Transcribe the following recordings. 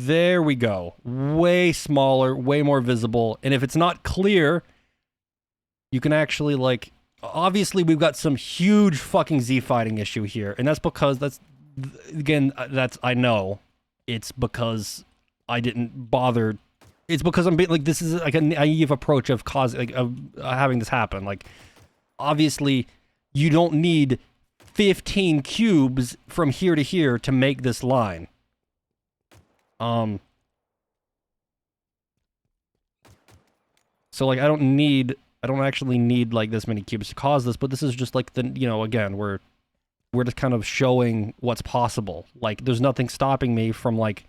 There we go. Way smaller, way more visible. And if it's not clear, you can actually, like, obviously we've got some huge fucking Z fighting issue here. And that's because I know it's because I didn't bother. It's because I'm being, like, this is like a naive approach of having this happen. Like, obviously you don't need 15 cubes from here to here to make this line. So, like, I don't actually need, like, this many cubes to cause this, but this is just, like, again, we're just kind of showing what's possible. Like, there's nothing stopping me from, like,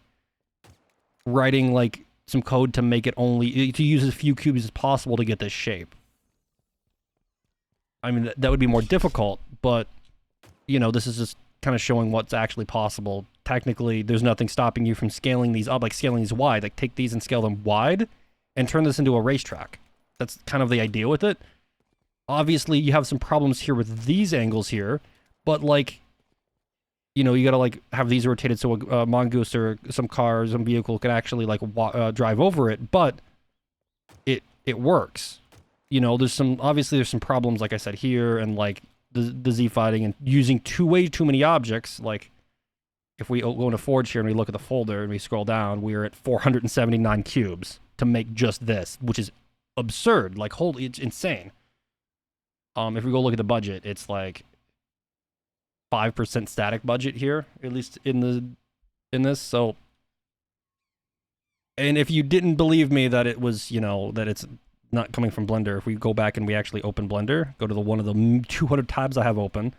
writing, like, some code to make it to use as few cubes as possible to get this shape. I mean, that would be more difficult, but, this is just kind of showing what's actually possible. Technically, there's nothing stopping you from scaling these up, like scaling these wide. Like, take these and scale them wide and turn this into a racetrack. That's kind of the idea with it. Obviously, you have some problems here with these angles here, but, like, you gotta, like, have these rotated so a mongoose or some car or some vehicle can actually, like, drive over it, but it works. There's some problems, like I said, here, and, like, the Z fighting and using way too many objects. Like, if we go into Forge here and we look at the folder and we scroll down, we're at 479 cubes to make just this, which is absurd. Like, holy, it's insane. If we go look at the budget, it's like 5% static budget here, at least in this. So, and if you didn't believe me that it was, that it's not coming from Blender, if we go back and we actually open Blender, go to one of the 200 tabs I have open,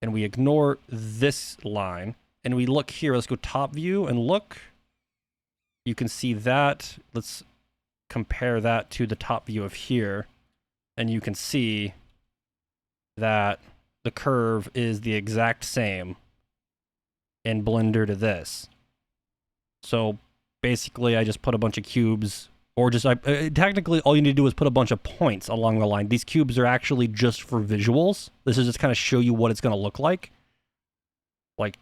and we ignore this line, and we look here, let's go top view and look. You can see that. Let's compare that to the top view of here, and you can see that the curve is the exact same in Blender to this. So basically, I just put a bunch of cubes, or just technically all you need to do is put a bunch of points along the line. These cubes are actually just for visuals. This is just kind of show you what it's going to look like. Like,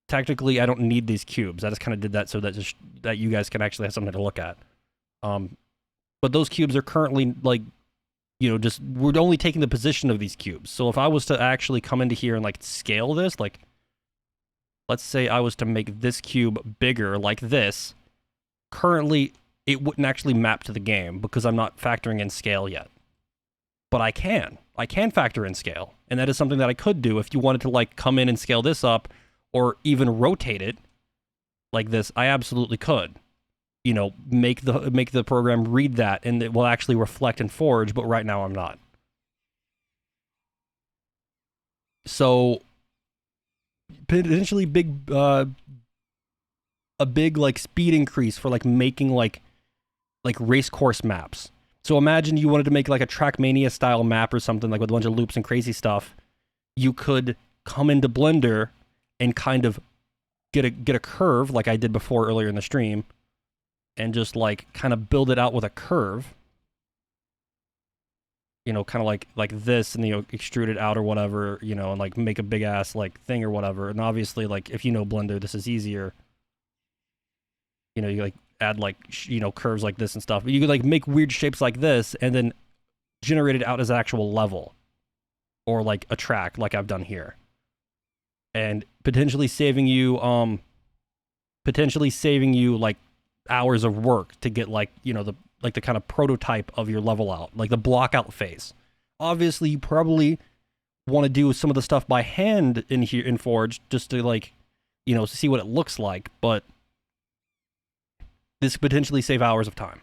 technically, I don't need these cubes. I just kind of did that so that you guys can actually have something to look at. But those cubes are currently, like, we're only taking the position of these cubes. So if I was to actually come into here and, like, scale this, like, let's say I was to make this cube bigger like this, currently it wouldn't actually map to the game because I'm not factoring in scale yet. But I can factor in scale, and that is something that I could do if you wanted to, like, come in and scale this up or even rotate it like this. I absolutely could. Make the program read that, and it will actually reflect in Forge, but right now I'm not. So potentially a big, like, speed increase for, like, making like race course maps. So imagine you wanted to make, like, a Trackmania style map or something, like, with a bunch of loops and crazy stuff. You could come into Blender and kind of get a curve like I did before earlier in the stream, and just, like, kind of build it out with a curve. Kind of like this, and extrude it out or whatever, and, like, make a big ass, like, thing or whatever. And obviously, like, if you know Blender, this is easier. You, like, add, like, curves like this and stuff. But you could, like, make weird shapes like this and then generate it out as an actual level, or, like, a track like I've done here, and potentially saving you like hours of work to get, like, the kind of prototype of your level out, like the block out phase. Obviously, you probably want to do some of the stuff by hand in here in Forge just to, like, see what it looks like, but this could potentially save hours of time.